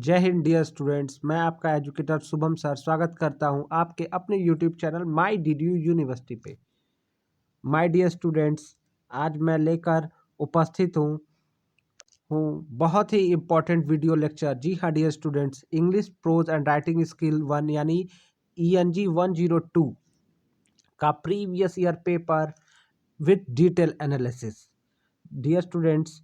जय Hind dear students, मैं आपका एजुकेटर शुभम सर स्वागत करता हूं आपके अपने YouTube channel my DDU university पे। माय डियर स्टूडेंट्स, आज मैं लेकर उपस्थित हूं बहुत ही इम्पोर्टेंट वीडियो लेक्चर। जी हाँ dear students, English prose and writing skill 1 यानी ENG 102 का previous year paper with detail analysis. Dear students,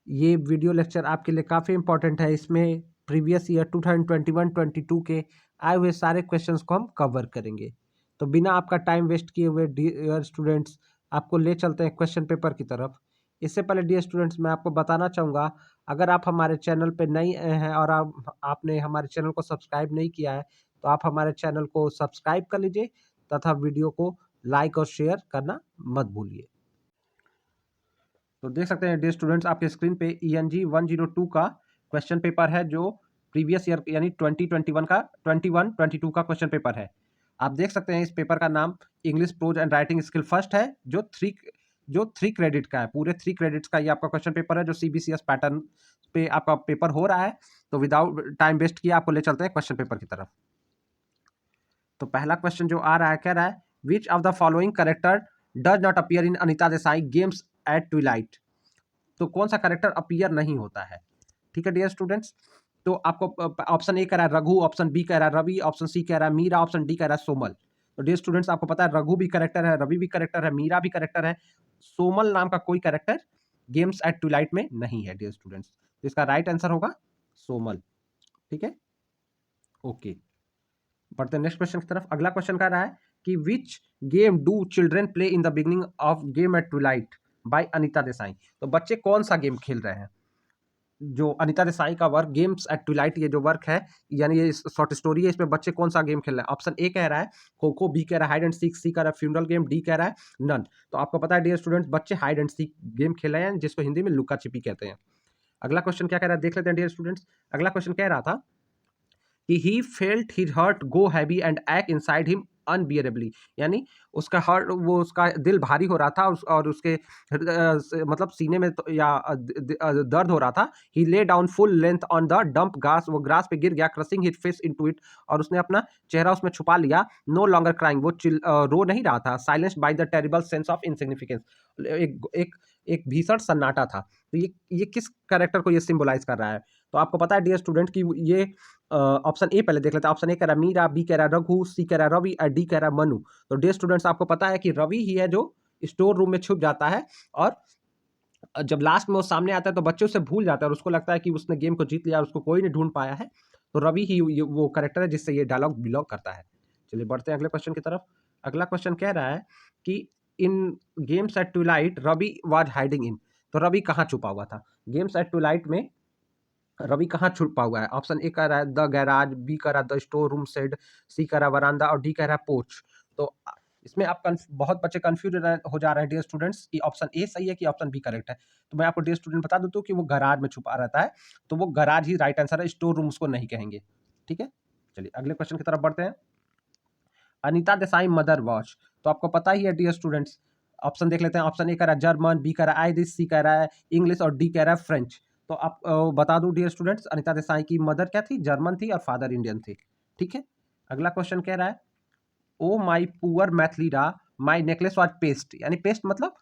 ये वीडियो लेक्चर आपके लिए काफ़ी इंपॉर्टेंट है। इसमें प्रीवियस ईयर 2021-22 के आए हुए सारे क्वेश्चंस को हम कवर करेंगे। तो बिना आपका टाइम वेस्ट किए हुए डियर स्टूडेंट्स, आपको ले चलते हैं क्वेश्चन पेपर की तरफ। इससे पहले डियर स्टूडेंट्स, मैं आपको बताना चाहूँगा, अगर आप हमारे चैनल पे नए हैं और आपने हमारे चैनल को सब्सक्राइब नहीं किया है, तो आप हमारे चैनल को सब्सक्राइब कर लीजिए तथा वीडियो को लाइक और शेयर करना मत भूलिए। तो देख सकते हैं डियर स्टूडेंट्स, आपके स्क्रीन पे ENG 102 का क्वेश्चन पेपर है, जो प्रीवियस ईयर यानी 2021 का 21-22 का क्वेश्चन पेपर है। आप देख सकते हैं इस पेपर का नाम English prose and writing skill first है, जो थ्री क्रेडिट का है। पूरे 3 क्रेडिट्स का ये आपका क्वेश्चन पेपर है, जो CBCS पैटर्न पे आपका पेपर हो रहा है। तो विदाउट टाइम वेस्ट किए आपको ले चलते हैं क्वेश्चन पेपर की तरफ। तो पहला क्वेश्चन जो आ रहा है, कह रहा है which of the following character does not appear in Anita Desai games at Twilight. तो कौन सा करेक्टर अपीयर नहीं होता है। ठीक है डियर स्टूडेंट्स, तो आपको ऑप्शन ए कह रहा है रघु, ऑप्शन बी कह रहा है रवि, ऑप्शन सी कह रहा है मीरा, ऑप्शन डी कह रहा है सोमल। तो डियर स्टूडेंट्स, आपको पता है रघु भी करेक्टर है, रवि भी करेक्टर है, मीरा भी करेक्टर है, सोमल नाम का कोई करेक्टर गेम्स एट ट्विलाइट में नहीं है डियर स्टूडेंट्स। तो इसका राइट आंसर होगा सोमल। ठीक है, ओके, बढ़ते हैं नेक्स्ट क्वेश्चन की तरफ। अगला क्वेश्चन कह रहा है कि which game do children play in the beginning of game at twilight by Anita Desai. तो बच्चे कौन सा गेम खेल रहे हैं। जो अनीता देसाई का वर्क गेम्स एट ट्विलाइट, ये जो वर्क है यानी ये शॉर्ट स्टोरी है, इसमें बच्चे कौन सा गेम खेल रहे हैं। ऑप्शन ए कह रहा है खो खो, बी कह रहा है हाइड एंड सीक, सी कह रहा है फ्यूनरल गेम, डी कह रहा है नन। तो आपको पता है डियर स्टूडेंट्स, बच्चे हाइड एंड सीक गेम खेल रहे हैं, जिसको हिंदी में लुका छिपी कहते हैं। अगला क्वेश्चन क्या कह रहा है, देख लेते हैं डियर स्टूडेंट्स। अगला क्वेश्चन कह रहा था कि he felt his heart go heavy and ached inside him unbearably, यानी उसका हर्ट, वो उसका दिल भारी हो रहा था और उसके मतलब सीने में या दर्द हो रहा था। He lay down full length on the damp grass, वो ग्रास पे गिर गया, crushing his face into it, और उसने अपना चेहरा उसमें छुपा लिया। नो लॉन्गर क्राइंग, वो रो नहीं रहा था। Silenced by the terrible sense of insignificance, एक एक एक भीषण सन्नाटा था। तो ये किस कैरेक्टर को ये सिंबलाइज कर रहा है। तो आपको पता है डियर स्टूडेंट कि ये ऑप्शन ए पहले देख लेते हैं। ऑप्शन ए कह रहा है मीरा, बी कह रहा है रघु, सी कह रहा है रवि और डी कह रहा है मनु। तो डियर स्टूडेंट्स, आपको पता है कि रवि ही है जो स्टोर रूम में छुप जाता है, और जब लास्ट में वो सामने आता है तो बच्चे उसे भूल जाते हैं और उसको लगता है कि उसने गेम को जीत लिया और उसको कोई नहीं ढूंढ पाया है। तो रवि ही वो करेक्टर है जिससे ये डायलॉग बिलोंग करता है। चलिए बढ़ते हैं अगले क्वेश्चन की तरफ। अगला क्वेश्चन कह रहा है कि in games at twilight Ravi was hiding in. तो रवि कहाँ छुपा हुआ था गेम्स एट ट्विलाइट में। रवि कहाँ छुपा हुआ है। ऑप्शन ए कह रहा है द गैराज, बी कह रहा है द स्टोर रूम शेड, सी कह रहा है वरांडा और डी कह रहा है पोर्च। तो इसमें आप बहुत बच्चे कंफ्यूज हो जा रहे हैं डियर स्टूडेंट्स कि ऑप्शन ए सही है कि ऑप्शन बी करेक्ट है। तो मैं आपको डियर स्टूडेंट बता दूं कि वो गराज में छुपा रहता है, तो वो गराज ही राइट आंसर है, स्टोर रूम उसको नहीं कहेंगे। ठीक है, चलिए अगले क्वेश्चन की तरफ बढ़ते हैं। अनीता देसाई मदर वॉच, तो आपको पता ही है डियर स्टूडेंट्स। ऑप्शन देख लेते हैं। ऑप्शन ए कह रहा है जर्मन, बी कह रहा है आयरिश, सी कह रहा है इंग्लिश और डी कह रहा है फ्रेंच। तो आप बता दूं डियर स्टूडेंट्स, अनीता देसाई की मदर क्या थी, जर्मन थी, और फादर इंडियन थे। ठीक है, अगला क्वेश्चन कह रहा है oh my poor Mathilde my necklace was paste, यानी पेस्ट मतलब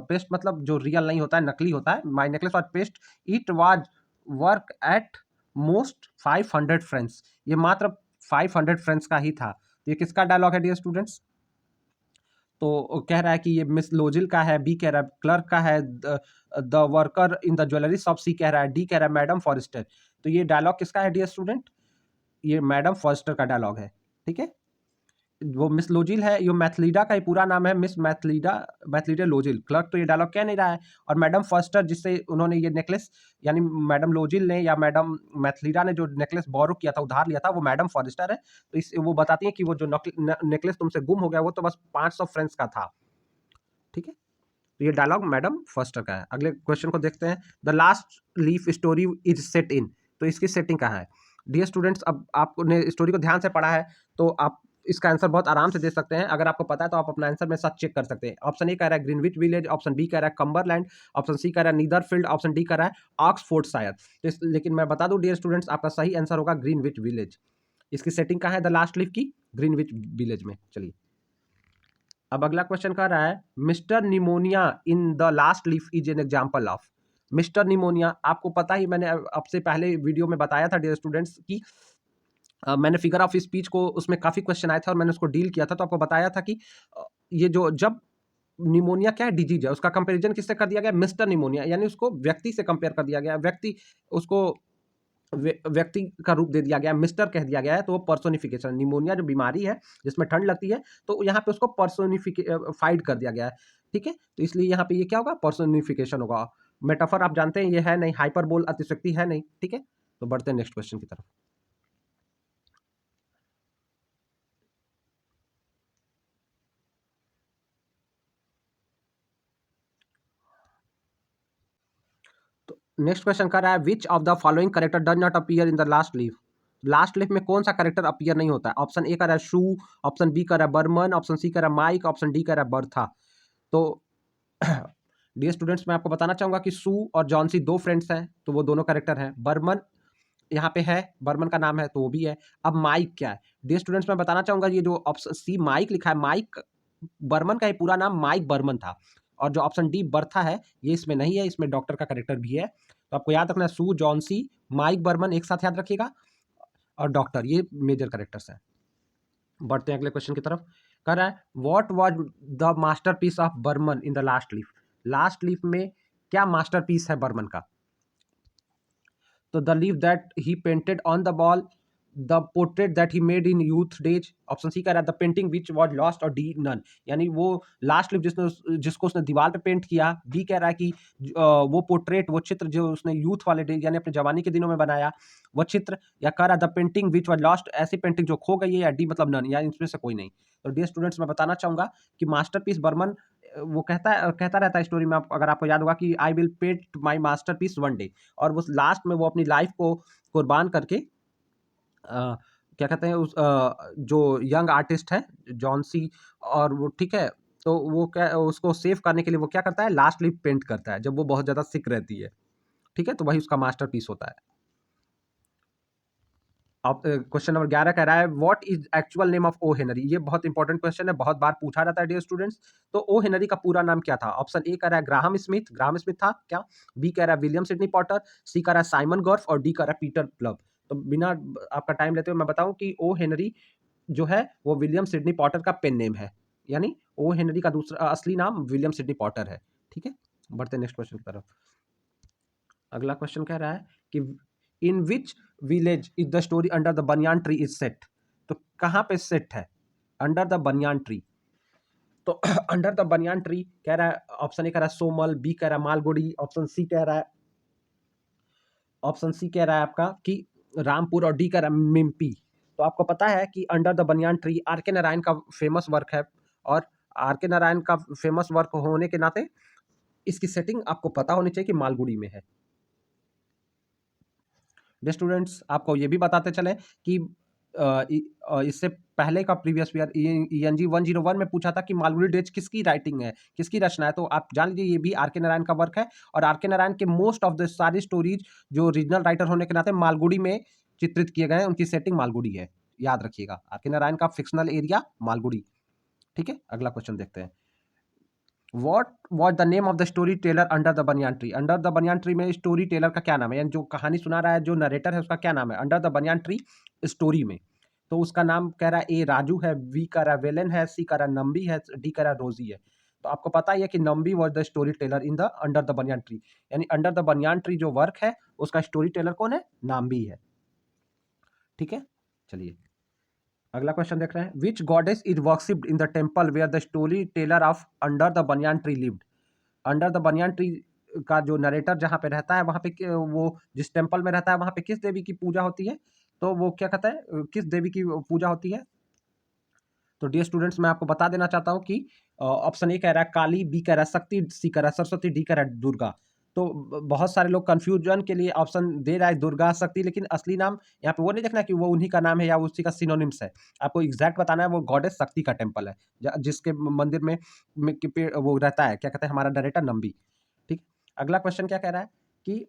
पेस्ट मतलब जो रियल नहीं होता है, नकली होता है। My necklace was paste, it was worth at most 500 francs, ये मात्र 500 फ्रेंड्स का ही था। तो ये किसका डायलॉग है डियर स्टूडेंट्स। तो कह रहा है कि ये मिस लोजिल का है, बी कह रहा है क्लर्क का है, the worker in the jewellery shop, C कह रहा है, डी कह रहा है मैडम फॉरेस्टर। तो ये डायलॉग किसका है डियर स्टूडेंट, ये मैडम फॉरेस्टर का डायलॉग है। ठीक है, वो मिस लोजिल है, ये मैथलीडा का ही पूरा नाम है मिस मैथलीडा लोजिल। क्लर्क तो ये डायलॉग कह नहीं रहा है, और मैडम फॉरेस्टर जिससे उन्होंने ये नेकलेस, यानी मैडम लोजिल ने या मैडम मैथलीडा ने जो नेकलेस बोरो किया था, उधार लिया था, वो मैडम फॉरेस्टर है। तो इस वो बताती है कि वो जो नेकलेस तुमसे गुम हो गया वो तो बस 500 फ्रेंड्स का था। ठीक है, तो ये डायलॉग मैडम फॉरेस्टर का है। अगले क्वेश्चन को देखते हैं। The last leaf story is set in, तो इसकी सेटिंग कहाँ है डियर स्टूडेंट्स। अब आपने स्टोरी को ध्यान से पढ़ा है तो आप इसका आंसर बहुत आराम से दे सकते हैं। अगर आपको पता है तो आप अपना आंसर मेरे साथ चेक कर सकते हैं। ऑप्शन ए कह रहा है ग्रीनविच विलेज, ऑप्शन बी कह रहा है कम्बरलैंड, ऑप्शन सी कह रहा है नीदरफील्ड, ऑप्शन डी कह रहा है ऑक्सफोर्डशायर। लेकिन मैं बता दूं डियर स्टूडेंट्स, आपका सही आंसर होगा ग्रीनविच विलेज। इसकी सेटिंग कहाँ है द लास्ट लीफ की? ग्रीनविच विलेज में। चलिए अब अगला क्वेश्चन कह रहा है mister pneumonia in the last leaf is an example of. Mister pneumonia, आपको पता ही, मैंने आपसे पहले वीडियो में बताया था डियर स्टूडेंट्स की मैंने फिगर ऑफ स्पीच को, उसमें काफी क्वेश्चन आए थे और मैंने उसको डील किया था। तो आपको बताया था कि ये जो जब निमोनिया क्या है, डिजीज है, उसका कंपैरिजन किससे कर दिया गया? मिस्टर निमोनिया, यानी उसको व्यक्ति से कंपेयर कर दिया गया। व्यक्ति, उसको व्यक्ति का रूप दे दिया गया, मिस्टर कह दिया गया है, तो वो पर्सोनिफिकेशन, निमोनिया जो बीमारी है जिसमें ठंड लगती है, तो यहाँ पे उसको पर्सोनिफाइड कर दिया गया है। ठीक है, तो इसलिए यहाँ पे ये क्या होगा? पर्सोनिफिकेशन होगा। मेटाफर आप जानते हैं ये है नहीं, हाइपरबोल अतिशयोक्ति है नहीं। ठीक है, तो बढ़ते हैं नेक्स्ट क्वेश्चन की तरफ। तो नेक्स्ट क्वेश्चन कर रहा है which of the following character does not appear in the last leaf. Last leaf में कौन सा करेक्टर अपीयर नहीं होता है? ऑप्शन ए कर रहा है शू, ऑप्शन बी कर रहा है बर्मन, ऑप्शन सी कर रहा है माइक, ऑप्शन डी कर रहा है बर्था। तो डियर स्टूडेंट्स, मैं आपको बताना चाहूंगा कि सू और जॉनसी दो फ्रेंड्स हैं, तो वो दोनों करेक्टर हैं। बर्मन यहाँ पे है, बर्मन का नाम है, तो वो भी है। अब माइक क्या है डियर स्टूडेंट्स, मैं बताना चाहूंगा ये जो ऑप्शन सी माइक लिखा है, माइक बर्मन का ये पूरा नाम माइक बर्मन था। और जो ऑप्शन डी बर्था है, ये इसमें नहीं है, इसमें डॉक्टर का करेक्टर भी है। तो आपको याद रखना है सू, जॉनसी, माइक बर्मन एक साथ याद रखिएगा, और डॉक्टर, ये मेजर करेक्टर्स हैं। बढ़ते हैं अगले क्वेश्चन की तरफ। कह रहा है what was the masterpiece of Behrman in the last leaf. Last leaf में क्या मास्टरपीस है बर्मन का? तो the leaf that he painted on the wall, the portrait that he made in youth days, option C कह रहा है the painting which was lost, और D none, यानी वो लास्ट लीफ जिसको उसने दीवार पे पेंट किया। डी कह रहा है कि वो पोर्ट्रेट, वो चित्र जो उसने यूथ वाले डेज यानी अपने जवानी के दिनों में बनाया, वो चित्र। या कह रहा है the painting which was lost, ऐसी पेंटिंग जो खो गई है, या डी मतलब नन, यानी इसमें से कोई नहीं। तो डियर स्टूडेंट्स, मैं बताना चाहूंगा कि मास्टरपीस बर्मन, वो कहता रहता है स्टोरी में, अगर आपको याद होगा कि I will paint my masterpiece one day, और वो लास्ट में वो अपनी लाइफ को कुर्बान करके क्या कहते हैं उस जो यंग आर्टिस्ट है जॉन सी, और वो, ठीक है, तो वो क्या, उसको सेव करने के लिए वो क्या करता है, लास्ट लिप पेंट करता है जब वो बहुत ज्यादा सिक रहती है। ठीक है, तो वही उसका मास्टरपीस होता है। अब क्वेश्चन नंबर 11 कह रहा है what is actual name of O Henry. ये बहुत इंपॉर्टेंट क्वेश्चन है, बहुत बार पूछा जाता है डियर स्टूडेंट्स। तो ओ हेनरी का पूरा नाम क्या था? ऑप्शन ए कह रहा है ग्राहम स्मिथ, ग्राहम स्मिथ था क्या? बी कह रहा है विलियम सिडनी पॉटर, सी कह रहा है साइमन गॉर्फ, और डी कह रहा है पीटर प्लब। तो बिना आपका टाइम लेते हुए मैं बताऊं कि ओ हेनरी जो है वो विलियम सिडनी पॉटर का पेन नेम है, यानी ओ हेनरी का दूसरा असली नाम विलियम सिडनी पॉटर है। ठीक है, बढ़ते नेक्स्ट क्वेश्चन की तरफ। अगला क्वेश्चन कह रहा है कि in which village is the story under the banyan tree is set. तो कहाँ पे सेट है अंडर द बनियान ट्री? तो अंडर द बनियान ट्री कह रहा है, ऑप्शन ए कह रहा है सोमल, बी कह रहा है मालगुड़ी, ऑप्शन सी कह रहा है आपका कि रामपुर, और डी कह रहा है मिम्पी। तो आपको पता है कि under the banyan tree R K Narayan का फेमस वर्क है, और आर के नारायण का फेमस वर्क होने के नाते इसकी सेटिंग आपको पता होनी चाहिए कि मालगुड़ी में है। स्टूडेंट्स, आपको ये भी बताते चले कि इससे पहले का प्रीवियस ईयर ENG 101 में पूछा था कि मालगुड़ी डेज किसकी राइटिंग है, किसकी रचना है। तो आप जान लीजिए ये भी आर के नारायण का वर्क है, और आर के नारायण के मोस्ट ऑफ द सारी स्टोरीज जो रीजनल राइटर होने के नाते मालगुड़ी में चित्रित किए गए हैं, उनकी सेटिंग मालगुड़ी है। याद रखिएगा, आर के नारायण का फिक्शनल एरिया मालगुड़ी। ठीक है, अगला क्वेश्चन देखते हैं। What what the name of the story teller under the banyan tree. Under the banyan tree में स्टोरी टेलर का क्या नाम है, यानी जो कहानी सुना रहा है, जो नरेटर है, उसका क्या नाम है under the banyan tree story में? तो उसका नाम कह रहा है ए राजू है, वी कह रहा है वेलन है, सी कह रहा है नम्बी है, डी कह रहा है रोजी है। तो आपको पता ही है कि Nambi was the story teller in the under the banyan tree, यानी अंडर द बनियान ट्री जो वर्क है उसका स्टोरी टेलर कौन है? नाम्बी है। ठीक है, चलिए अगला क्वेश्चन देख रहे हैं। Which goddess is worshipped in the temple where the storyteller of under the banyan tree lived. Under the banyan tree का जो नरेटर जहाँ पे रहता है, वहाँ पे वो जिस टेम्पल में रहता है, वहाँ पे किस देवी की पूजा होती है? तो वो क्या कहता है, किस देवी की पूजा होती है? तो डियर स्टूडेंट्स, मैं आपको बता देना चाहता हूँ कि ऑप्शन ए कह रहा है काली, बी कह रहा है शक्ति, सी कह रहा है सरस्वती, डी कह रहा है दुर्गा। तो बहुत सारे लोग कंफ्यूजन के लिए ऑप्शन दे रहा है दुर्गा शक्ति, लेकिन असली नाम यहाँ पे वो नहीं देखना कि वो उन्हीं का नाम है या उसी का सिनोनिम्स है। आपको एग्जैक्ट बताना है वो गॉडेस शक्ति का टेम्पल है, जिसके मंदिर में वो रहता है, क्या कहते हैं, हमारा डायरेक्टर नंबी। ठीक। अगला क्वेश्चन क्या कह रहा है कि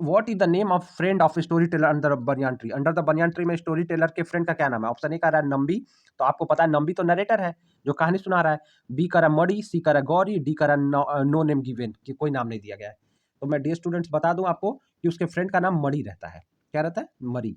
what is the name of friend of story teller under banyan tree. Under the banyan tree में स्टोरी टेलर के फ्रेंड का क्या नाम है? ऑप्शन ए कह रहा है नंबी, तो आपको पता है नंबी तो नरेटर है जो कहानी सुना रहा है। बी कह रहा है मड़ी, सी कह रहा है गौरी, डी कह रहा है नो नेम गिवन, कि कोई नाम नहीं दिया गया है। तो मैं डियर स्टूडेंट्स बता दूं आपको कि उसके फ्रेंड का नाम मड़ी रहता है। क्या रहता है? मड़ी।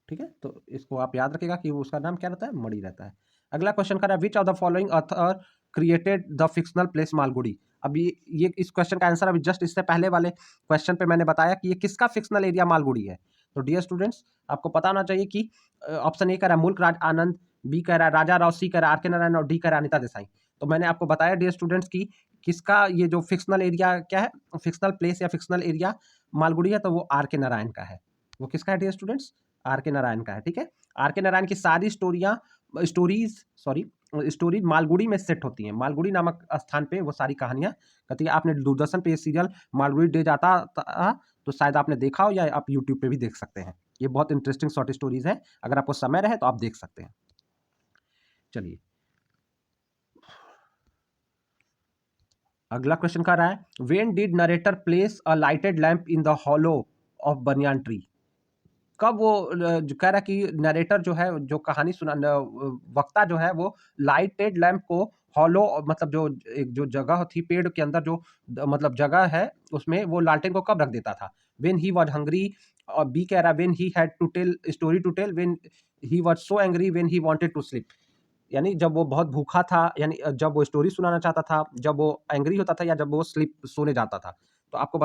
ठीक है, तो इसको आप याद रखिएगा कि उसका नाम क्या रहता है? मड़ी रहता है। अगला क्वेश्चन कर रहा है which of the following author created the fictional place Malgudi. अब ये इस क्वेश्चन का आंसर अभी जस्ट इससे पहले वाले क्वेश्चन पे मैंने बताया कि ये किसका फिक्शनल एरिया मालगुड़ी है। तो डियर स्टूडेंट्स आपको पता होना चाहिए कि ऑप्शन ए कह रहा है मुल्क राज आनंद, बी कह रहा है राजा राव, सी कह रहा है आर के नारायण और डी कह रहा है अनिता देसाई। तो मैंने आपको बताया डियर स्टूडेंट्स की किसका ये जो फिक्शनल एरिया क्या है, फिक्शनल प्लेस या फिक्शनल एरिया मालगुड़ी है, तो वो आर के नारायण का है। वो किसका है dear students? Are K Narayan का है। ठीक है, आर के नारायण की सारी स्टोरीज मालगुड़ी में सेट होती हैं। मालगुड़ी नामक स्थान पे वो सारी कहानियां कहती है। आपने दूरदर्शन पे ये सीरियल मालगुड़ी डे जाता था, तो शायद आपने देखा हो या आप यूट्यूब पे भी देख सकते हैं। ये बहुत इंटरेस्टिंग शॉर्ट स्टोरीज है, अगर आपको समय रहे तो आप देख सकते हैं। चलिए अगला क्वेश्चन का रहा है when did narrator place a lighted lamp in the hollow of banyan tree. कब वो जो कह रहा है कि नरेटर जो है, जो कहानी वक्ता जो है वो लाइटेड लैंप को हॉलो, मतलब जो एक जो जगह थी पेड़ के अंदर जो मतलब जगह है उसमें वो लालटेन को कब रख देता था? When he was hungry. और बी कह रहा है when he had to tell story to tell, when he was so angry, when he wanted to sleep. यानी जब वो बहुत भूखा था, यानी जब वो स्टोरी सुनाना चाहता था, जब वो एंग्री होता था, या जब वो स्लीप सोने जाता था। तो आपको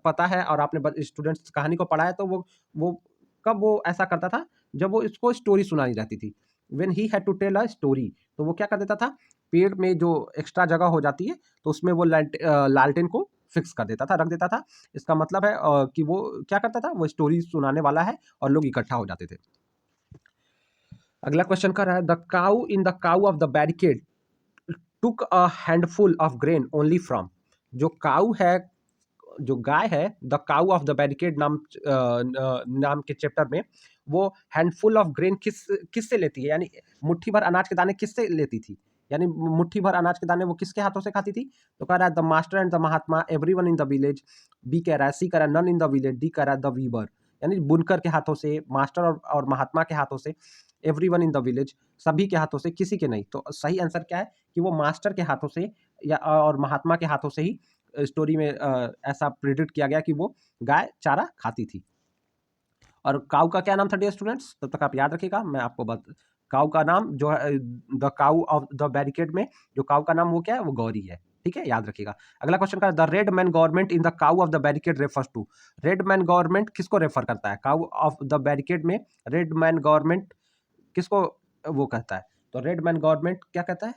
पता है और आपने स्टूडेंट्स कहानी को पढ़ा है, तो वो कब वो ऐसा करता था? जब वो इसको स्टोरी सुनाई जाती थी। When he had to tell a story, तो वो क्या कर देता था? पेड़ में जो एक्स्ट्रा जगह हो जाती है तो उसमें वो लालटेन को फिक्स कर देता था, रख देता था। इसका मतलब है कि वो क्या करता था? वो स्टोरी सुनाने वाला है और लोग इकट्ठा हो जाते थे। अगला क्वेश्चन कर रहा है the cow in the cow of the barricade took a handful of grain only from. जो काउ है, जो गाय है, the cow of the barricade नाम के चैप्टर में वो हैंडफुल ऑफ ग्रेन किससे लेती है, यानी मुट्ठी भर अनाज के दाने किससे लेती थी? यानी मुट्ठी भर अनाज के दाने वो किसके हाथों से खाती थी? तो कह रहा है the master and the Mahatma, everyone in the village. B कह रहा है, सी कह रहा है none in the village, D कह रहा है द वीवर। यानी बुनकर के हाथों से, मास्टर और महात्मा के हाथों से, एवरीवन इन द विलेज सभी के हाथों से, किसी के नहीं। तो सही आंसर क्या है कि वो मास्टर के हाथों से या और महात्मा के हाथों से ही स्टोरी में ऐसा प्रिडिक्ट किया गया कि वो गाय चारा खाती थी। और काऊ का क्या नाम था डियर स्टूडेंट्स? तब तक आप याद रखिएगा, मैं आपको काऊ का नाम जो है the cow of the barricade में जो काऊ का नाम वो क्या है? वो गौरी है। ठीक है, याद रखिएगा। अगला क्वेश्चन का the red man government in the cow of the barricade refers to. Red man government किसको रेफर करता है? काऊ ऑफ द बैरिकेड में रेड मैन गवर्नमेंट किसको वो कहता है? तो रेड मैन गवर्नमेंट क्या कहता है?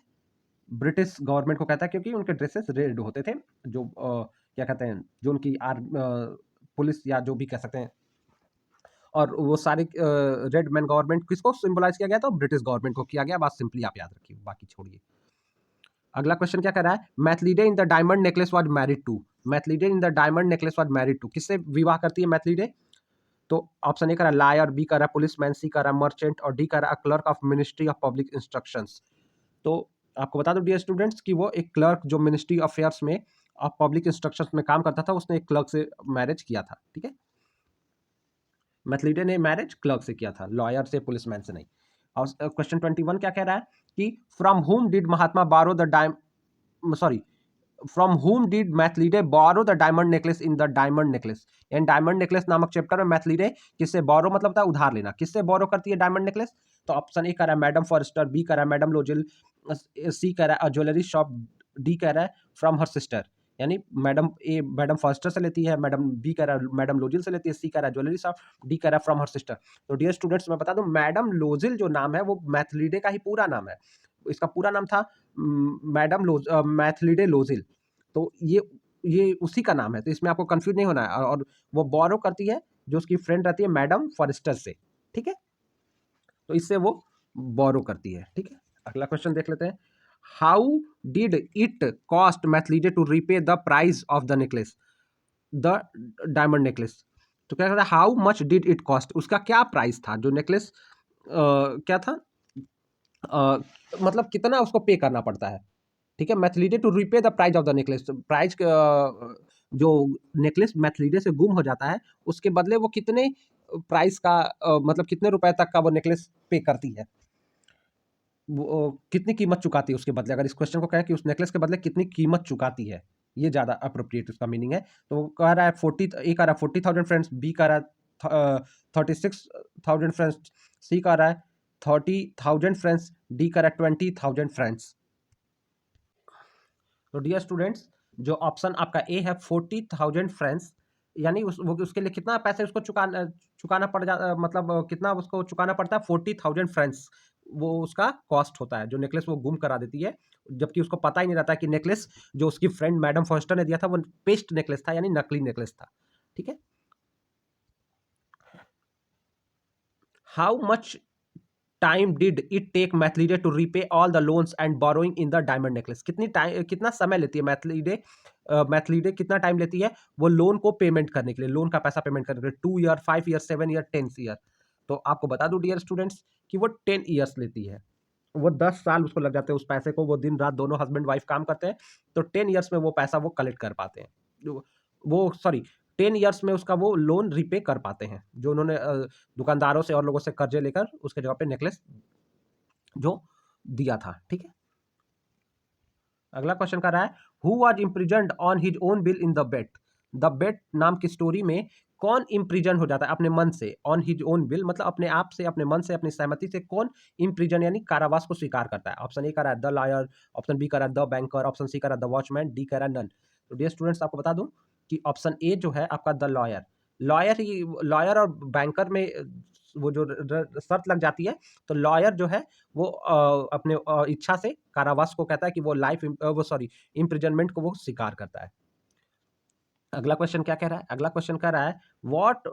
ब्रिटिश गवर्नमेंट को कहता है, क्योंकि उनके ड्रेसेस रेड होते थे। जो क्या कहते हैं, जो उनकी पुलिस या जो भी कह सकते हैं, और वो सारे रेड मैन गवर्नमेंट किसको सिंबलाइज किया गया? तो ब्रिटिश गवर्नमेंट को किया गया। बात सिंपली आप याद रखिए, बाकी छोड़िए। अगला क्वेश्चन क्या कर रहा है Mathilde in the diamond necklace was married to. Mathilde in the diamond necklace was married to, किससे विवाह करती है मैथलीडे? तो ऑप्शन ए करा लायर, बी करा पुलिसमैन, सी करा मर्चेंट और डी करा clerk of ministry of public instructions. तो आपको बता दो डियर स्टूडेंट्स कि वो एक क्लर्क जो मिनिस्ट्री अफेयर्स में ऑफ पब्लिक इंस्ट्रक्शंस में काम करता था, उसने एक क्लर्क से मैरिज किया था। ठीक है, मैथलीडे ने मैरिज क्लर्क से किया था, लॉयर से, पुलिसमैन से नहीं। और क्वेश्चन 21 क्या कह रहा है कि from whom did Mahatma borrow the sorry from whom did Mathilde borrow the diamond necklace in the diamond necklace. And diamond necklace नामक चैप्टर में मैथलीडे किससे बोरो मतलब था उधार लेना, किससे बोरो करती है डायमंड नेकलेस? तो ऑप्शन ए कह रहा है मैडम फॉरेस्टर, बी कह रहा है मैडम लोजिल, सी कह रहा है ज्वेलरी शॉप, डी कह रहा है फ्रॉम हर सिस्टर। यानी मैडम फॉरेस्टर से लेती है, मैडम बी कह रहा है मैडम लोजिल से लेती है, सी कह रहा है ज्वेलरी शॉप, डी कह रहा है फ्रॉम हर सिस्टर। तो डियर स्टूडेंट्स मैं बता दूं मैडम लोजिल जो नाम है वो मैथलीडे का ही पूरा नाम है। इसका पूरा नाम था मैथलीडे लोजिल। तो ये उसी का नाम है, तो इसमें आपको कंफ्यूज नहीं होना है। और वो बोरो करती है जो उसकी फ्रेंड रहती है मैडम फॉरेस्टर से। ठीक है, तो इससे वो बोरो करती है। ठीक है, अगला क्वेश्चन देख लेते हैं। How did it cost Mathilde to repay the price of the necklace, the diamond necklace. तो क्या कहता है, how much did it cost, उसका क्या प्राइस था, जो नेकलेस क्या था, मतलब कितना उसको पे करना पड़ता है। ठीक है, Mathilde to repay the price of the necklace, price जो नेकलेस मैथलीडे से गुम हो जाता है उसके बदले वो कितने प्राइस का मतलब कितने रुपए तक का वो नेकलेस पे करती है, वो कितनी कीमत चुकाती है उसके बदले। अगर इस क्वेश्चन को कहें कि उस नेकलेस के बदले कितनी कीमत चुकाती है, ये ज्यादा अप्रोप्रिएट उसका मीनिंग है। तो वो कह रहा है 40, ए कह रहा है 40,000 फ्रेंड्स, बी कह रहा है 36,000 फ्रेंड्स, सी कह रहा है 30,000 फ्रेंड्स, डी कह रहा है 20,000 फ्रेंड्स। तो डियर स्टूडेंट्स, जो ऑप्शन आपका ए है 40,000 फ्रेंड्स, यानी वो उसके लिए कितना पैसे उसको चुकाना चुकाना पड़ जा मतलब कितना उसको चुकाना पड़ता है, 40,000 फ्रेंड्स वो उसका कॉस्ट होता है, जो नेकलेस वो गुम करा देती है, जबकि उसको पता ही नहीं रहता कि नेकलेस जो उसकी फ्रेंड मैडम फॉस्टर ने दिया था वो पेस्ट नेकलेस था, यानी नकली नेकलेस था। ठीक है, how much time did it take Mathilde to repay all the loans and borrowing in the diamond necklace, कितनी टाइम कितना समय लेती है मैथलीडे कितना टाइम लेती है वो लोन को पेमेंट करने के लिए, लोन का पैसा पेमेंट करने के लिए, 2 ईयर, 5 ईयर, 7 ईयर, 10 ईयर। तो आपको बता दूं डियर स्टूडेंट्स कि वो 10 ईयर्स लेती है, वो 10 साल उसको लग जाते हैं उस पैसे को, वो दिन रात दोनों हस्बैंड वाइफ काम करते हैं, तो 10 ईयर्स में वो पैसा वो कलेक्ट कर पाते हैं, वो सॉरी 10 ईयर्स में उसका वो लोन रिपे कर पाते हैं, जो उन्होंने दुकानदारों से और लोगों से कर्जे लेकर उसके जगह पे नेकलेस जो दिया था। ठीक है, अगला क्वेश्चन कर रहा है, who was imprisoned on his own will in the bet, the bet नाम की स्टोरी में कौन इम्प्रिजन हो जाता है अपने मन से, ऑन हिज ओन बिल मतलब अपने आप से, अपने मन से, अपनी सहमति से कौन इम्प्रिजन यानी कारावास को स्वीकार करता है। ऑप्शन ए कर रहा है द लॉयर, ऑप्शन बी कर रहा है द बैंकर, ऑप्शन सी कर रहा है द वॉचमैन, डी कर रहा है नन। तो डियर स्टूडेंट्स आपको बता दूं कि ऑप्शन ए जो है आपका द लॉयर, लॉयर और बैंकर में वो जो शर्त लग जाती है, तो लॉयर जो है वो अपने इच्छा से कारावास को कहता है कि वो लाइफ वो सॉरी इम्प्रिजनमेंट को वो स्वीकार करता है। अगला क्वेश्चन क्या कह रहा है, अगला क्वेश्चन कह रहा है what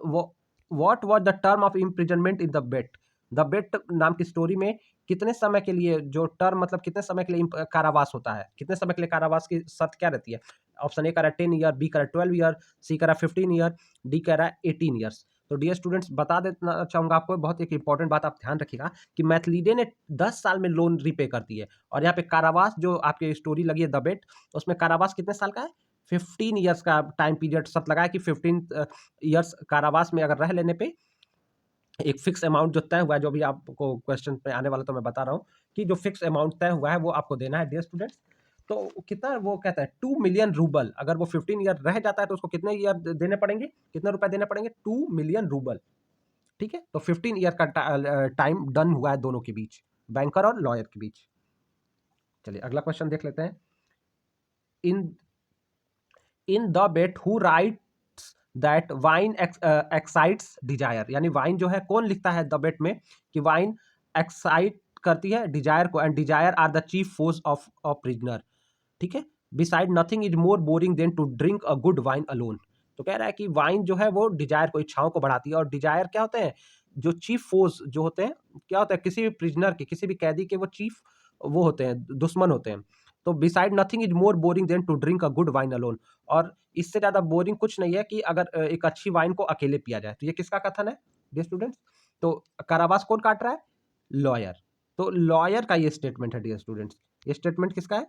what was the term of imprisonment in the bet, the bet नाम की स्टोरी में कितने समय के लिए जो टर्म मतलब कितने समय के लिए कारावास होता है, कितने समय के लिए कारावास की शर्त क्या रहती है। ऑप्शन ए कह रहा है 10 ईयर, बी कह रहा है 12 ईयर, सी कह रहा है 15 ईयर, डी कह रहा है 18 ईयर्स। तो डियर स्टूडेंट्स बता देना चाहूंगा आपको, बहुत एक इंपॉर्टेंट बात आप ध्यान रखिएगा कि मैथलीडे ने 10 साल में लोन रीपे करती है, और यहाँ पे कारावास जो आपकी स्टोरी लगी है द बेट, उसमें कारावास कितने साल का है, 15 ईयर्स का टाइम पीरियड शर्त लगाया कि 15 ईयर्स कारावास में अगर रह लेने पे एक फिक्स अमाउंट जो तय हुआ है, जो भी आपको क्वेश्चन में आने वाला तो मैं बता रहा हूँ कि जो फिक्स अमाउंट तय हुआ है वो आपको देना है डियर स्टूडेंट्स। तो कितना वो कहता है 2 मिलियन रूबल, अगर वो 15 ईयर रह जाता है तो उसको कितने ईयर देने पड़ेंगे, कितने रुपए देने पड़ेंगे, 2 मिलियन रूबल। ठीक है, तो 15 ईयर का टाइम डन हुआ है दोनों के बीच, बैंकर और लॉयर के बीच। चलिए अगला क्वेश्चन देख लेते हैं, in in the bet who writes that wine excites desire, यानी वाइन जो है कौन लिखता है द बेट में कि वाइन एक्साइट करती है डिजायर को, and desire are the chief force of a prisoner. ठीक है, beside nothing is more boring than to drink a good wine alone. तो कह रहा है कि वाइन जो है वो डिजायर को, इच्छाओं को बढ़ाती है, और डिजायर क्या होते हैं, जो चीफ फोर्स जो होते हैं, क्या होता है किसी भी प्रिजनर के, किसी भी कैदी के वो चीफ वो होते हैं, दुश्मन होते हैं। तो beside nothing is more boring than to drink a good wine alone, और इससे ज्यादा बोरिंग कुछ नहीं है कि अगर एक अच्छी वाइन को अकेले पिया जाए। तो ये किसका कथन है डियर स्टूडेंट्स, तो कारावास कौन काट रहा है, लॉयर। तो लॉयर का ये स्टेटमेंट है डियर स्टूडेंट्स, ये स्टेटमेंट किसका है,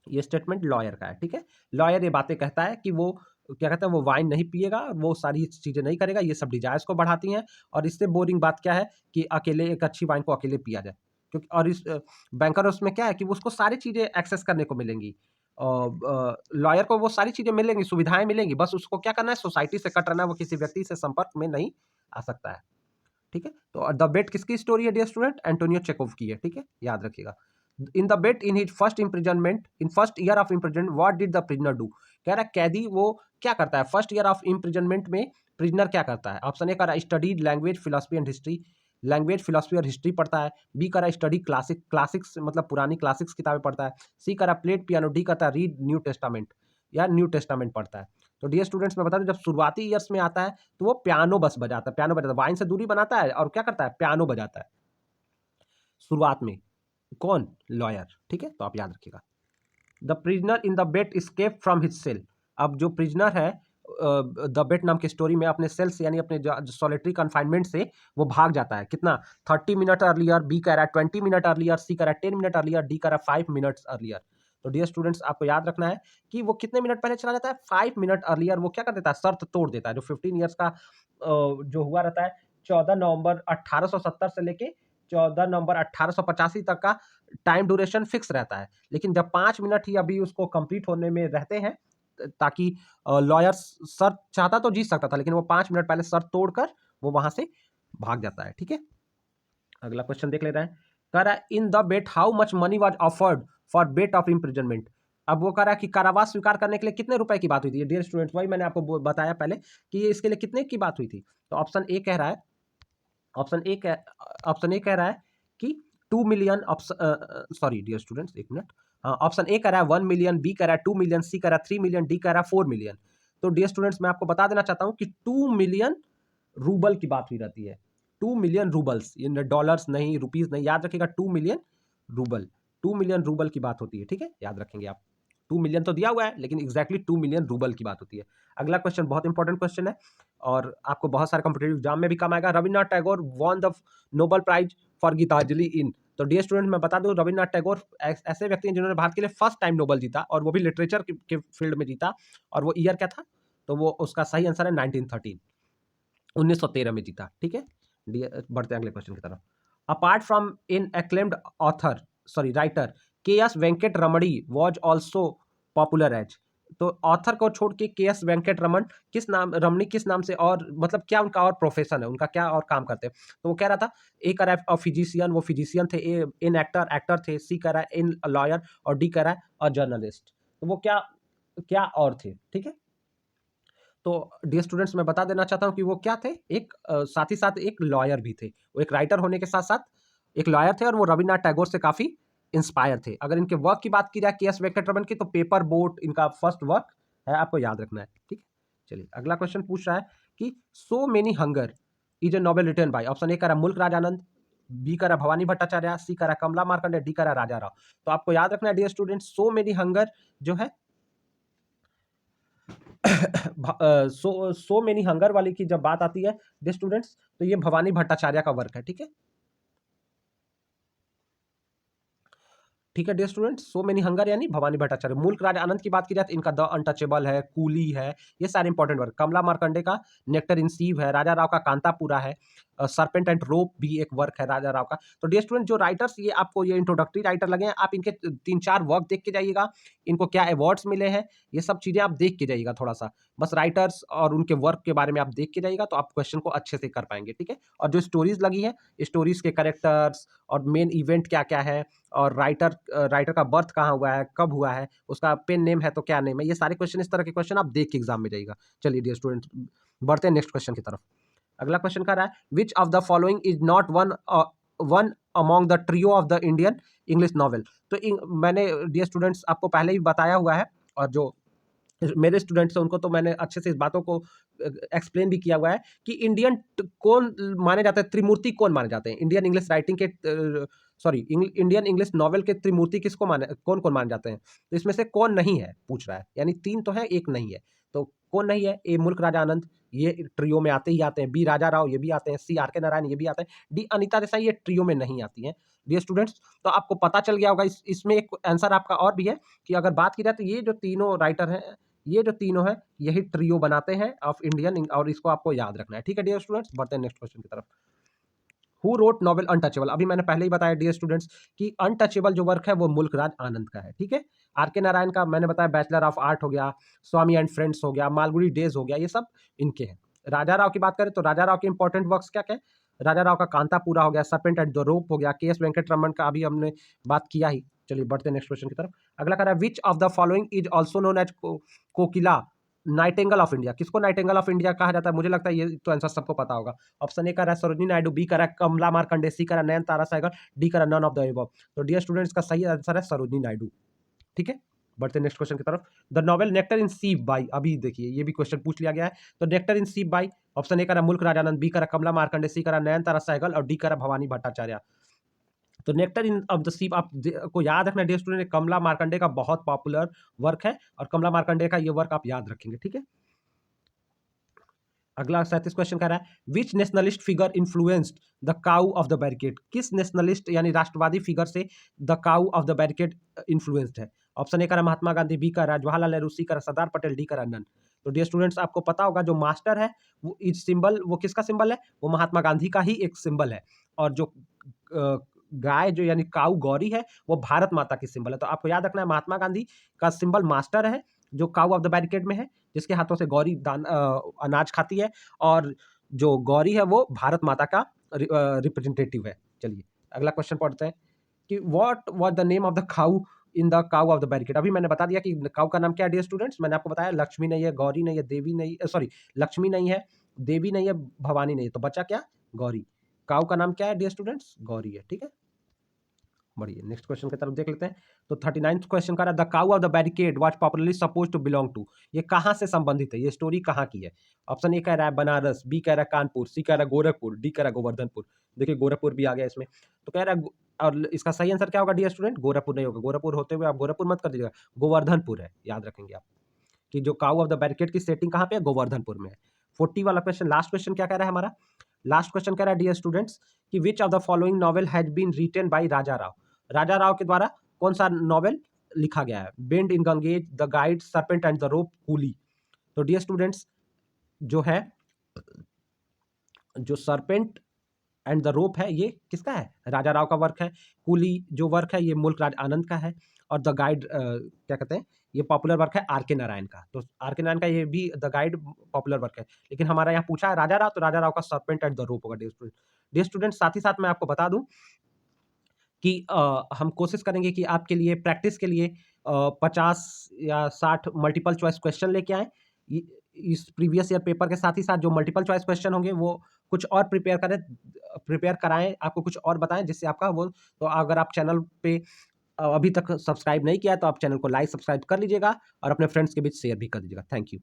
ये स्टेटमेंट लॉयर का है। ठीक है, लॉयर ये बातें कहता है कि वो क्या कहता है, वो वाइन नहीं पिएगा, वो सारी चीजें नहीं करेगा, ये सब डिजायर्स को बढ़ाती हैं, और इससे बोरिंग बात क्या है कि अकेले एक अच्छी वाइन को अकेले पिया जाए। क्योंकि और इस बैंकर उसमें क्या है कि उसको सारी चीजें एक्सेस करने को मिलेंगी, और लॉयर को वो सारी चीजें मिलेंगी, सुविधाएं मिलेंगी, बस उसको क्या करना है, सोसाइटी से कट रहना है, वो किसी व्यक्ति से संपर्क में नहीं आ सकता है। ठीक है, तो द बेट किसकी स्टोरी है डियर स्टूडेंट, एंटोनियो चेकोव की है। ठीक है, याद रखिएगा। In the bet in his first imprisonment, in first year of imprisonment what did the prisoner do, कह रहा है कैदी वो क्या करता है फर्स्ट ईयर ऑफ इम्प्रिजनमेंट में, प्रिजनर क्या करता है। ऑप्शन ए कह रहा है studied language philosophy and history, language philosophy और हिस्ट्री पढ़ता है, बी कह रहा है स्टडी क्लासिक्स मतलब पुरानी क्लासिक्स किताबें पढ़ता है, सी कह रहा है प्लेट पियानो, डी कहता है रीड न्यू टेस्टामेंट या न्यू टेस्टामेंट पढ़ता है। तो डियर स्टूडेंट्स मैं बता दूं, जब शुरुआती ईयर्स में आता है तो वो पियानो बस बजाता है, वाइन से दूरी बनाता है और क्या करता है, पियानो बजाता है शुरुआत में। कौन? लॉयर, ठीक है, तो आप याद रखिएगा। The prisoner in the bet escape from his cell. अब जो प्रिजनर है द बेट नाम की स्टोरी में अपने सेल से यानी अपने सॉलिटरी कन्फाइनमेंट से वो भाग जाता है। कितना? 30 मिनट अर्लियर, बी कह रहा है 20 मिनट अर्लियर, सी कह रहा है 10 मिनट अर्लियर, डी कह रहा है 5 मिनट्स अर्लियर। तो डियर स्टूडेंट्स, आपको याद रखना है कि वो कितने मिनट पहले चला जाता है? 5 मिनट अर्लियर। वो क्या कर देता है? शर्त तोड़ देता है। जो 15 ईयर्स का जो हुआ रहता है 14 नवंबर 1870 से लेके 14 नवंबर 1885 तक का टाइम ड्यूरेशन फिक्स रहता है। लेकिन जब 5 मिनट ही अभी उसको कंप्लीट होने में रहते हैं, ताकि लॉयर शर्त चाहता तो जीत सकता था, लेकिन वो 5 मिनट पहले शर्त तोड़कर वो वहां से भाग जाता है। ठीक है, अगला क्वेश्चन देख ले रहे हैं। कह रहा है in the bet how much money was offered for bet of imprisonment. अब वो कह रहा है कि कारावास स्वीकार करने के लिए कितने रुपए की बात हुई थी? डियर स्टूडेंट्स, वही मैंने आपको बताया पहले कि ये इसके लिए कितने की बात हुई थी। तो ऑप्शन ए कह रहा है, ऑप्शन ए कह रहा है कि 2 मिलियन। सॉरी डियर स्टूडेंट्स, एक मिनट। हाँ, ऑप्शन ए कह रहा है 1 मिलियन, बी कह रहा है 2 मिलियन, सी कह रहा है 3 मिलियन, डी कह रहा है 4 मिलियन। तो डियर स्टूडेंट्स, मैं आपको बता देना चाहता हूं कि 2 मिलियन रूबल की बात हुई रहती है। 2 मिलियन रूबल्स, ये डॉलर्स नहीं, रुपीज नहीं, याद रखिएगा 2 मिलियन रूबल। 2 मिलियन रूबल की बात होती है। ठीक है, याद रखेंगे आप। 2 मिलियन तो दिया हुआ है, लेकिन एग्जैक्टली 2 मिलियन रूबल की बात होती है। अगला क्वेश्चन बहुत इंपॉर्टेंट क्वेश्चन है और आपको बहुत सारे कॉम्पिटेटिव एग्जाम में भी काम आएगा। Rabindranath Tagore won the Nobel prize for Gitanjali in. तो डियर स्टूडेंट, मैं बता दूं, रविन्द्रनाथ टैगोर ऐसे व्यक्ति हैं जिन्होंने भारत के लिए फर्स्ट टाइम नोबेल जीता, और वो भी लिटरेचर के फील्ड में जीता। और वो ईयर क्या था? तो वो उसका सही आंसर है 1913, 1913 में जीता। ठीक है, बढ़ते हैं अगले क्वेश्चन की तरफ। Apart from in acclaimed author, sorry writer, के S Venkat Ramani was also popular as. तो ऑथर को छोड़ के एस वेंकट रमन किस नाम, रमणी किस नाम से, और मतलब क्या उनका और प्रोफेशन है, उनका क्या और काम करते हैं? तो वो कह रहा था, ए कह रहा है फिजिशियन, वो फिजिशियन थे, ए इन एक्टर, एक्टर थे, सी कह रहा है इन लॉयर, और डी कह रहा है और जर्नलिस्ट। तो वो क्या क्या और थे? ठीक है, तो डियर स्टूडेंट्स, मैं बता देना चाहता हूं कि वो क्या थे, एक साथ ही साथ एक लॉयर भी थे। वो एक राइटर होने के साथ साथ एक लॉयर थे, और वो रविन्द्रनाथ टैगोर से काफी इंस्पायर थे। अगर इनके वर्क की बात की जाए के एस वेंकटरमन की, तो पेपर बोट इनका फर्स्ट वर्क है, आपको याद रखना है। ठीक है, चलिए अगला क्वेश्चन पूछ रहा है कि so many hunger is a novel written by. Option A कह रहा मुल्क राज आनंद, बी कह रहा भवानी भट्टाचार्य, सी कह रहा कमला मार्कंडे, डी कह रहा राजा राव। तो आपको याद रखना है dear student, so many hunger जो है सो मेनी हंगर वाली की जब बात आती है डियर स्टूडेंट्स, तो ये भवानी भट्टाचार्य का वर्क है। ठीक है, ठीक है dear students, so many hunger यानी भवानी भट्टाचार्य। मुल्क राज आनंद की बात की जाए तो इनका द अनटचेबल है, कूली है, ये सारे इंपॉर्टेंट वर्क। कमला मार्कंडे का नेक्टर इन सीव है, राजा राव का कांतापुरा है, सरपेंट एंड रोप भी एक वर्क है राजा राव का। तो डियर स्टूडेंट, जो राइटर्स ये आपको ये इंट्रोडक्टरी राइटर लगे हैं, आप इनके 3-4 वर्क देख के जाइएगा, इनको क्या अवार्ड्स मिले हैं, ये सब चीजें आप देख के जाइएगा। थोड़ा सा बस राइटर्स और उनके वर्क के बारे में आप देख के जाइएगा, तो आप क्वेश्चन को अच्छे से कर पाएंगे। ठीक है, और जो स्टोरीज लगी है, स्टोरीज के करेक्टर्स और मेन इवेंट क्या क्या है, और राइटर का बर्थ कहाँ हुआ है, कब हुआ है, उसका पेन नेम है तो क्या नेम है, ये सारे क्वेश्चन, इस तरह के क्वेश्चन आप देख के एग्जाम में जाइएगा। चलिए डियर स्टूडेंट, बढ़ते हैं नेक्स्ट क्वेश्चन की तरफ। अगला क्वेश्चन कर रहा है which of the following is not one among the trio of the Indian English novel. तो मैंने डियर स्टूडेंट्स आपको पहले ही बताया हुआ है, और जो मेरे स्टूडेंट्स हैं उनको तो मैंने अच्छे से इस बातों को एक्सप्लेन भी किया हुआ है कि इंडियन कौन माने जाते हैं, त्रिमूर्ति कौन माने जाते हैं इंडियन इंग्लिश राइटिंग के, सॉरी इंडियन इंग्लिश नॉवेल के त्रिमूर्ति किसको माने, कौन कौन माने जाते हैं? तो इसमें से कौन नहीं है पूछ रहा है, यानी 3 तो है, एक नहीं है। तो कौन नहीं है? ए मुल्क राजा आनंद, ये ट्रियो में आते ही आते हैं। बी राजा राव, ये भी आते हैं। सी आर के नारायण, ये भी आते हैं। डी अनिता देसाई, ये ट्रियो में नहीं आती हैं। डियर स्टूडेंट्स, तो आपको पता चल गया होगा, इसमें एक आंसर आपका और भी है कि अगर बात की जाए तो ये जो तीनों राइटर हैं, ये जो तीनों है, यही ट्रियो बनाते हैं ऑफ इंडियन, और इसको आपको याद रखना है। ठीक है डियर स्टूडेंट्स, बढ़ते हैं नेक्स्ट क्वेश्चन की तरफ। Who wrote novel untouchable. अभी मैंने पहले ही बताया डियर स्टूडेंट्स कि अनटचेबल जो वर्क है वो मुल्क राज आनंद का है। ठीक है, आर के नारायण का मैंने बताया बैचलर ऑफ आर्ट हो गया, स्वामी एंड फ्रेंड्स हो गया, मालगुडी डेज हो गया, ये सब इनके हैं। राजा राव की बात करें तो राजा राव के इंपॉर्टेंट वर्क्स क्या क्या है? राजा राव का कांतापुरा हो गया, सरपेंट एंड द रोप हो गया, के एस वेंकट रमन का अभी हमने बात किया ही। चलिए बढ़ते हैं नेक्स्ट क्वेश्चन की तरफ। अगला कह रहा है which of the following is also known as Kokila nightingale of India. किसको नाइटेंगल ऑफ इंडिया कहा जाता है? मुझे लगता है ये तो आंसर सबको पता होगा। ऑप्शन ए कह रहा है सरोजिनी नायडू, बी कह रहा है कमला मार्कंडे, सी कह रहा है नयन तारा सहगल, डी कह रहा है नन ऑफ द अबव। तो डियर स्टूडेंट्स, का सही आंसर है सरोजिनी नायडू। ठीक है, बढ़ते नेक्स्ट क्वेश्चन की तरफ। द नॉवेल नेक्टर इन सीप बाई, अभी देखिए ये भी क्वेश्चन पूछ लिया गया है। तो नेक्टर इन सीप बाई, ऑप्शन ए कह रहा है मुल्क राजानंद, बी कह रहा है कमला मार्कंडे, सी कह रहा है नयन तारा सहगल, और डी कह रहा है भवानी भट्टाचार्य। तो nectar in of the ship आपको याद रखना डियर स्टूडेंट, कमला मार्कंडे का बहुत पॉपुलर वर्क है और कमला मार्कंडे का ये वर्क आप याद रखेंगे, ठीक है। अगला 37 क्वेश्चन कह रहा है which nationalist figure influenced the cow of the barricade, किस नेशनलिस्ट यानी राष्ट्रवादी फिगर से the cow of the barricade influenced है। ऑप्शन ए कह रहा है महात्मा गांधी, बी कह रहा है जवाहरलाल नेहरू, सी कह रहा है सरदार पटेल, डी कह रहा है नन। तो डियर स्टूडेंट्स आपको पता होगा जो मास्टर है वो इस सिंबल, वो किसका सिंबल है, वो महात्मा गांधी का ही एक सिंबल है। और जो गाय जो यानी काउ गौरी है वो भारत माता की सिंबल है। तो आपको याद रखना है महात्मा गांधी का सिंबल मास्टर है जो काउ ऑफ द बैरिकेड में है, जिसके हाथों से गौरी अनाज खाती है, और जो गौरी है वो भारत माता का रिप्रेजेंटेटिव है। चलिए अगला क्वेश्चन पढ़ते हैं कि what was the name of the cow in the cow of the barricade. अभी मैंने बता दिया कि काउ का नाम क्या है डियर स्टूडेंट्स, मैंने आपको बताया लक्ष्मी नहीं है, गौरी नहीं है, देवी नहीं, सॉरी लक्ष्मी नहीं है, देवी नहीं है, भवानी नहीं है, तो बचा क्या, गौरी। काउ का नाम क्या है डियर स्टूडेंट्स, गौरी है, ठीक है। बढ़िए नेक्स्ट क्वेश्चन की तरफ देख लेते हैं। तो 39th क्वेश्चन का the cow of the barricade was popularly suppose to belong to, ये कहां से संबंधित है, ये स्टोरी कहां की है। ऑप्शन ए कह रहा है बनारस, बी कह रहा है कानपुर, सी कह रहा है गोरखपुर, डी कह रहा है गोवर्धनपुर। देखिए गोरखपुर भी आ गया इसमें, तो कह रहा है और इसका सही आंसर क्या होगा डियर स्टूडेंट, गोरखपुर नहीं होगा, गोरखपुर होते हुए आप गोरखपुर मत कर दीजिएगा, गोवर्धनपुर है, याद रखेंगे आप कि जो काउ ऑफ द बैरिकेड की सेटिंग कहां पे है, गोवर्धनपुर में है। 40 वाला क्वेश्चन, लास्ट क्वेश्चन क्या कह रहा है हमारा, लास्ट क्वेश्चन कह रहा है डियर स्टूडेंट्स कि which of the following novel has been written by Raja Rao, Raja Rao के द्वारा कौन सा नॉवेल लिखा गया है। Bend in Ganges, the guide, serpent and the rope, coolie. तो डियर स्टूडेंट्स जो है, जो सर्पेंट एंड द रोप है ये किसका है, राजा राव का वर्क है। कूली जो वर्क है ये मुल्क राज आनंद का है। और द गाइड क्या कहते हैं, ये पॉपुलर वर्क है आर के नारायण का। तो आर के नारायण का ये भी द गाइड पॉपुलर वर्क है, लेकिन हमारा यहाँ पूछा है राजा राव, तो राजा राव का सर्पेंट एंड द रोप होगा डियर स्टूडेंट। डियर स्टूडेंट साथ ही साथ मैं आपको बता दूं कि हम कोशिश करेंगे कि आपके लिए प्रैक्टिस के लिए 50 या 60 मल्टीपल चॉइस क्वेश्चन लेके आए। इस प्रीवियस ईयर पेपर के साथ ही साथ जो मल्टीपल चॉइस क्वेश्चन होंगे वो कुछ और प्रिपेयर कराएं, आपको कुछ और बताएं जिससे आपका वो, तो अगर आप चैनल पे अभी तक सब्सक्राइब नहीं किया है तो आप चैनल को लाइक सब्सक्राइब कर लीजिएगा और अपने फ्रेंड्स के बीच शेयर भी कर दीजिएगा। Thank you.